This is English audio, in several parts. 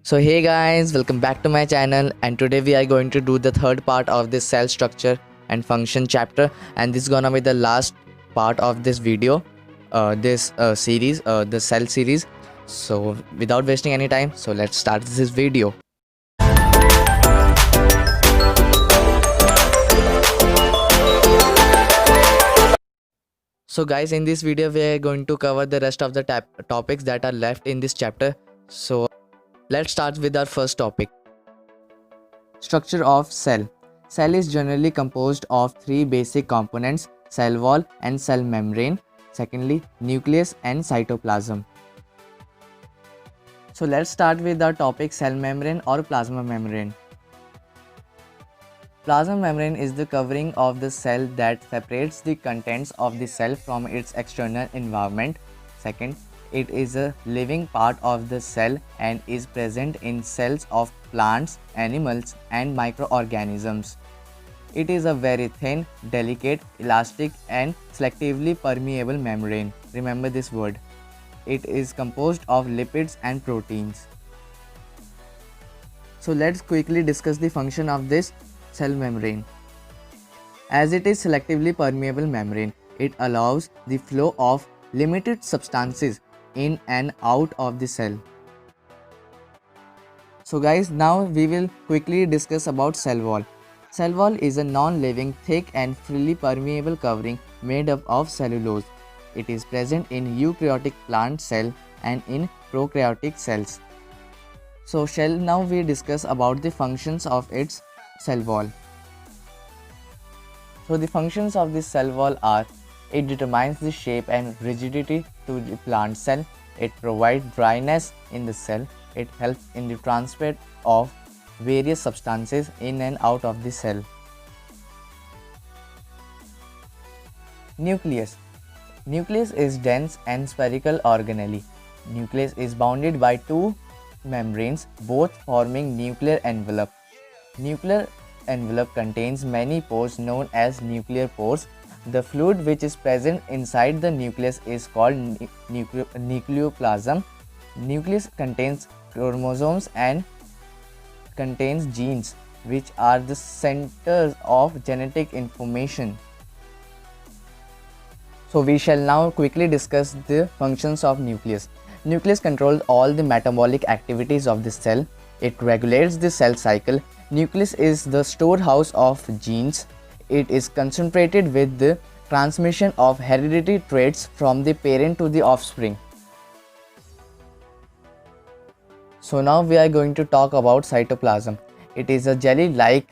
So hey guys, welcome back to my channel, and today we are going to do the third part of this cell structure and function chapter, and this is gonna be the last part of this video, this series, the cell series. So without wasting any time, so let's start this video. So guys, in this video we are going to cover the rest of the topics that are left in this chapter. So let's start with our first topic. Structure of cell. Cell is generally composed of three basic components: cell wall and cell membrane, secondly nucleus and cytoplasm. So let's start with our topic cell membrane or plasma membrane. Plasma membrane is the covering of the cell that separates the contents of the cell from its external environment. Second, it is a living part of the cell and is present in cells of plants, animals, and microorganisms. It is a very thin, delicate, elastic, and selectively permeable membrane. Remember this word. It is composed of lipids and proteins. So let's quickly discuss the function of this cell membrane. As it is selectively permeable membrane, it allows the flow of limited substances in and out of the cell. So guys, now we will quickly discuss about cell wall. Cell wall is a non-living, thick and freely permeable covering made up of cellulose. It is present in eukaryotic plant cell and in prokaryotic cells. So shall now we discuss about the functions of its cell wall. So the functions of this cell wall are: it determines the shape and rigidity to the plant cell, it provides dryness in the cell, it helps in the transport of various substances in and out of the cell. Nucleus. Nucleus is dense and spherical organelle. Nucleus is bounded by two membranes, both forming nuclear envelope. Nuclear envelope contains many pores known as nuclear pores. The fluid which is present inside the nucleus is called nucleoplasm. Nucleus contains chromosomes and contains genes, which are the centers of genetic information. So we shall now quickly discuss the functions of nucleus. Nucleus controls all the metabolic activities of the cell. It regulates the cell cycle. Nucleus is the storehouse of genes. It is concentrated with the transmission of hereditary traits from the parent to the offspring. So now we are going to talk about cytoplasm. It is a jelly-like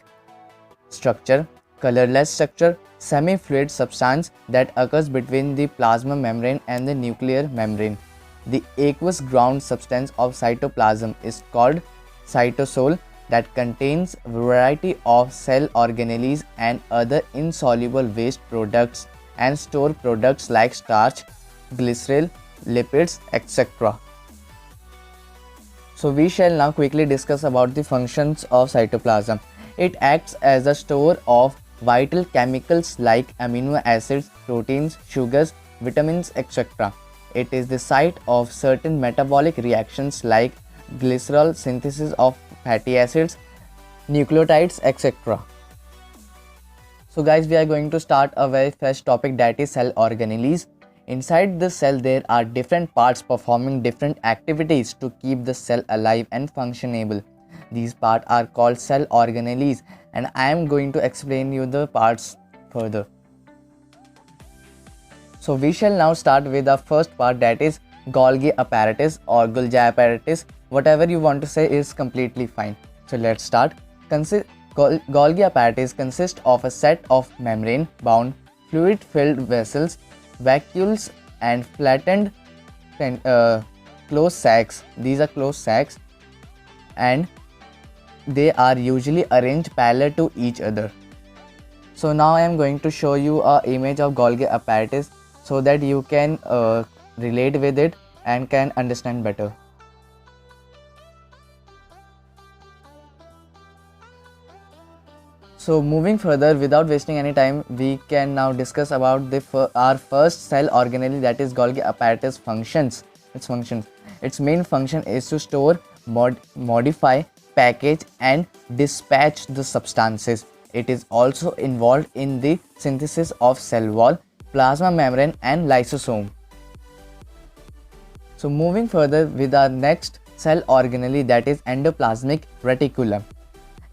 structure, colorless structure, semi-fluid substance that occurs between the plasma membrane and the nuclear membrane. The aqueous ground substance of cytoplasm is called cytosol, that contains a variety of cell organelles and other insoluble waste products and store products like starch, glycerol, lipids, etc. So we shall now quickly discuss about the functions of cytoplasm. It acts as a store of vital chemicals like amino acids, proteins, sugars, vitamins, etc. It is the site of certain metabolic reactions like glycerol synthesis of fatty acids, nucleotides, etc. So guys, we are going to start a very first topic, that is cell organelles. Inside the cell there are different parts performing different activities to keep the cell alive and functionable. These parts are called cell organelles, and I am going to explain you the parts further. So we shall now start with the first part, that is Golgi apparatus or Golgi apparatus. Whatever you want to say is completely fine. So let's start. Golgi apparatus consists of a set of membrane-bound, fluid-filled vessels, vacuoles, and flattened closed sacs. These are closed sacs, and they are usually arranged parallel to each other. So now I am going to show you an image of Golgi apparatus so that you can relate with it and can understand better. So moving further, without wasting any time, we can now discuss about our first cell organelle, that is Golgi apparatus functions. Its main function is to store modify, package, and dispatch the substances. It is also involved in the synthesis of cell wall, plasma membrane, and lysosome. So moving further with our next cell organelle, that is endoplasmic reticulum.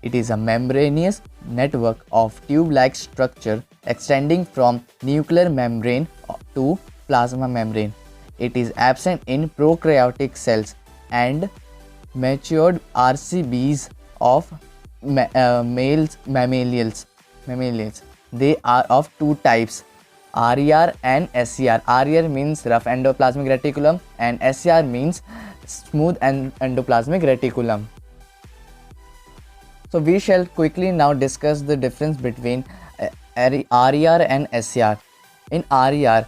It is a membranous network of tube-like structure extending from nuclear membrane to plasma membrane. It is absent in prokaryotic cells and matured RCBs of mammals. They are of two types, RER and SER. RER means rough endoplasmic reticulum and SER means smooth endoplasmic reticulum. So we shall quickly now discuss the difference between RER and SER. In RER,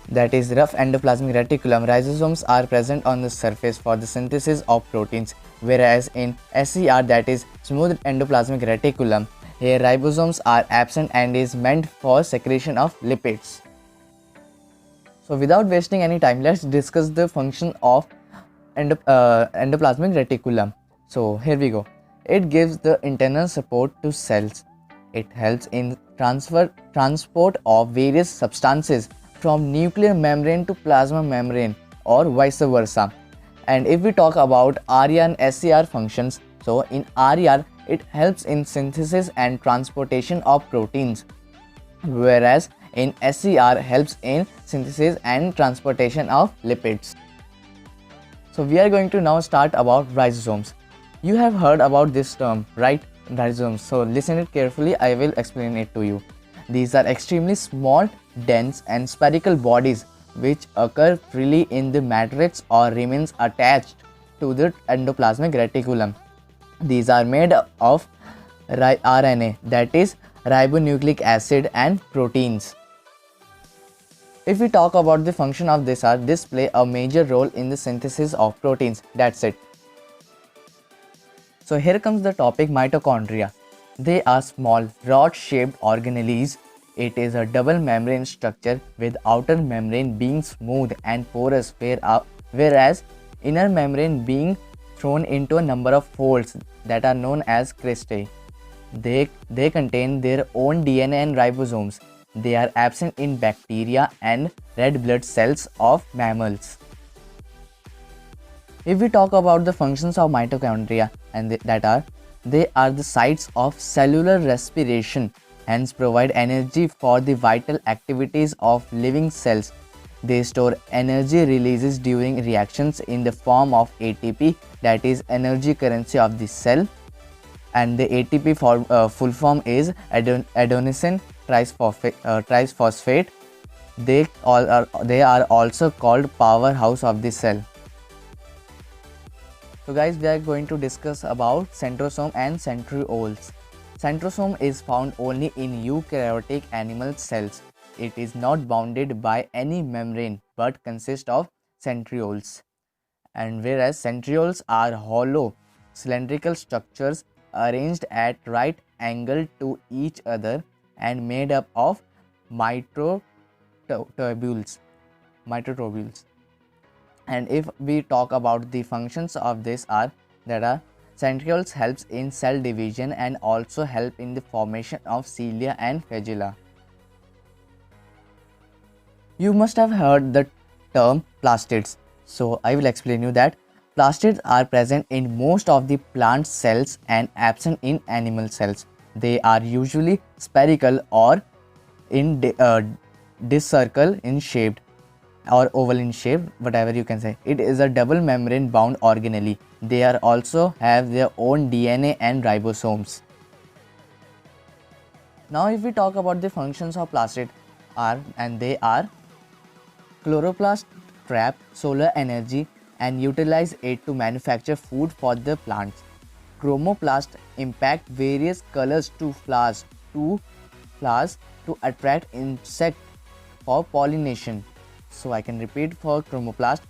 that is rough endoplasmic reticulum, ribosomes are present on the surface for the synthesis of proteins, whereas in SER, that is smooth endoplasmic reticulum, here ribosomes are absent and is meant for secretion of lipids. So without wasting any time, let's discuss the function of endoplasmic reticulum. So here we go. It gives the internal support to cells. It helps in transport of various substances from nuclear membrane to plasma membrane or vice versa. And if we talk about RER and SER functions, so in RER it helps in synthesis and transportation of proteins, whereas in SER helps in synthesis and transportation of lipids. So we are going to now start about ribosomes. You have heard about this term, right? Ribosomes. So listen it carefully, I will explain it to you. These are extremely small, dense and spherical bodies which occur freely in the matrix or remains attached to the endoplasmic reticulum. These are made of RNA, that is ribonucleic acid, and proteins. If we talk about the function of this play a major role in the synthesis of proteins. That's it. So here comes the topic, mitochondria. They are small rod-shaped organelles. It is a double membrane structure with outer membrane being smooth and porous, whereas inner membrane being thrown into a number of folds that are known as cristae. They contain their own DNA and ribosomes. They are absent in bacteria and red blood cells of mammals. If we talk about the functions of mitochondria, and they are the sites of cellular respiration, hence provide energy for the vital activities of living cells. They store energy releases during reactions in the form of ATP, that is energy currency of the cell, and the ATP full form is adenosine triphosphate. They are also called powerhouse of the cell. So guys, we are going to discuss about centrosome and centrioles. Centrosome is found only in eukaryotic animal cells. It is not bounded by any membrane but consists of centrioles. And whereas centrioles are hollow cylindrical structures arranged at right angle to each other and made up of microtubules. And if we talk about the functions of this centrioles helps in cell division and also help in the formation of cilia and flagella. You must have heard the term plastids. So I will explain you that plastids are present in most of the plant cells and absent in animal cells. They are usually spherical or in disc circle in shaped or oval in shape, whatever you can say. It is a double membrane bound organelle. They are also have their own DNA and ribosomes. Now if we talk about the functions of plastid they are chloroplast trap solar energy and utilize it to manufacture food for the plants. Chromoplast impact various colors to flowers to attract insect for pollination. So I can repeat for chromoplast.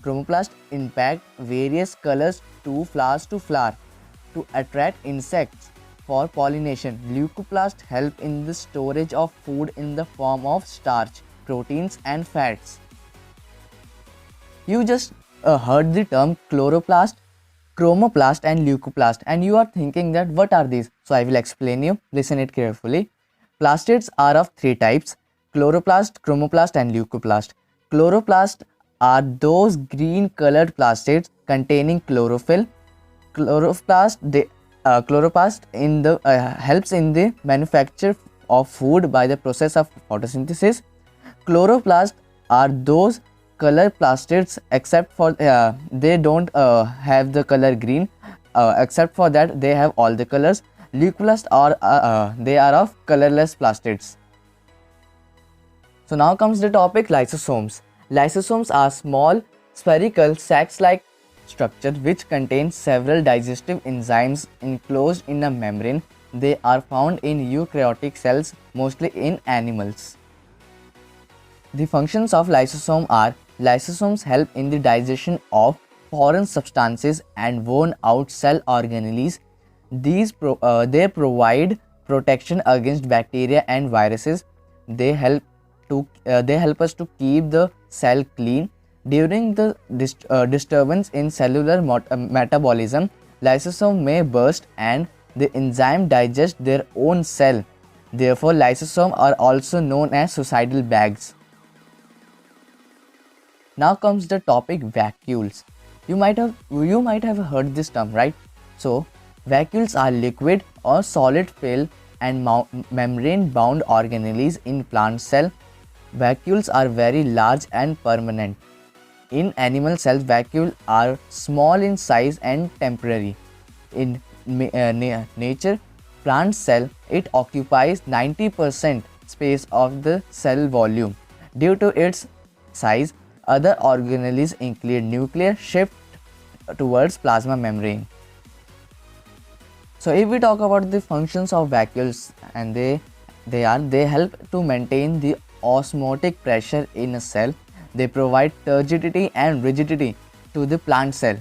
Chromoplast impact various colors to flowers to attract insects for pollination. Leucoplast help in the storage of food in the form of starch, proteins and fats. You just heard the term chloroplast. chromoplast and leucoplast. And you are thinking that what are these? So I will explain you. Listen it carefully. Plastids are of three types: chloroplast, chromoplast and leucoplast. Chloroplast are those green colored plastids containing chlorophyll. Chloroplast in the helps in the manufacture of food by the process of photosynthesis. Chloroplast are those color plastids except for they don't have the color green, except for that they have all the colors. Leucoplast are they are of colorless plastids. So now comes the topic lysosomes. Lysosomes are small spherical sacs-like structure which contain several digestive enzymes enclosed in a membrane. They are found in eukaryotic cells, mostly in animals. The functions of lysosome are: lysosomes help in the digestion of foreign substances and worn out cell organelles. They provide protection against bacteria and viruses. They help us to keep the cell clean. During the disturbance in cellular metabolism, lysosome may burst and the enzyme digest their own cell. Therefore, lysosomes are also known as suicidal bags. Now comes the topic vacuoles. You might have heard this term, right? So, vacuoles are liquid or solid fill and membrane bound organelles in plant cell. Vacuoles are very large and permanent. In animal cells, vacuoles are small in size and temporary. In nature, plant cell, it occupies 90% space of the cell volume. Due to its size, other organelles include nuclear shift towards plasma membrane. So if we talk about the functions of vacuoles, and they help to maintain the osmotic pressure in a cell. They provide turgidity and rigidity to the plant cell.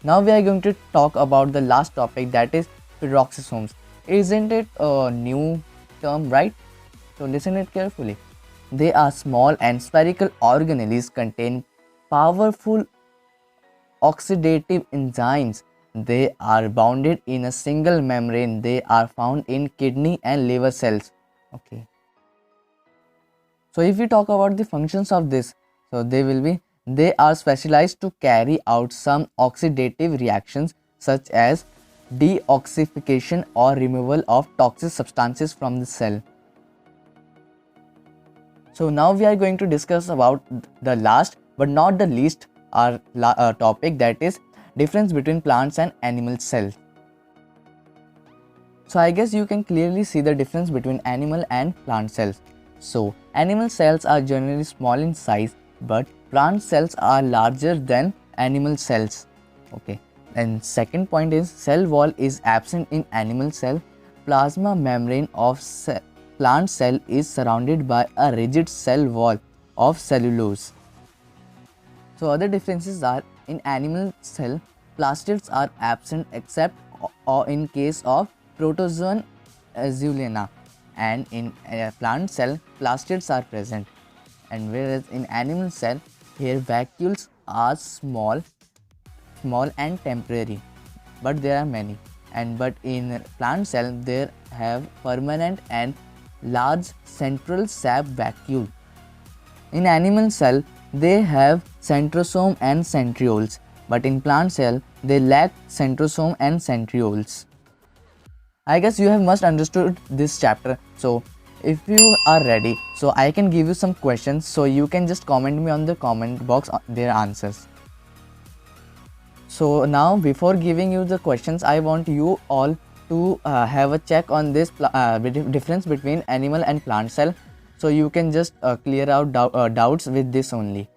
Now we are going to talk about the last topic, that is peroxisomes. Isn't it a new term, right? So listen it carefully. They are small and spherical organelles contain powerful oxidative enzymes. They are bounded in a single membrane. They are found in kidney and liver cells. Okay. So if we talk about the functions of this, so they are specialized to carry out some oxidative reactions such as deoxification or removal of toxic substances from the cell. So now we are going to discuss about the last but not the least our topic, that is difference between plants and animal cells. So I guess you can clearly see the difference between animal and plant cells. So animal cells are generally small in size, but plant cells are larger than animal cells. Okay. And second point is cell wall is absent in animal cell. Plasma membrane of plant cell is surrounded by a rigid cell wall of cellulose. So other differences are: in animal cell, plastids are absent except in case of protozoan azulina, and in plant cell, plastids are present. And whereas in animal cell, here vacuoles are small and temporary, but there are many. But in plant cell, they have permanent and large central sap vacuole. In animal cell, they have centrosome and centrioles, but in plant cell, they lack centrosome and centrioles. I guess you have must understood this chapter. So if you are ready, so I can give you some questions, so you can just comment me on the comment box their answers. So now before giving you the questions, I want you all to have a check on this difference between animal and plant cell, so you can just clear out doubts with this only.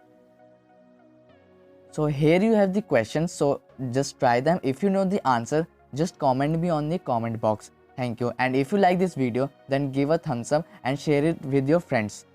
So here you have the questions, so just try them. If you know the answer, just comment me on the comment box. Thank you. And if you like this video, then give a thumbs up and share it with your friends.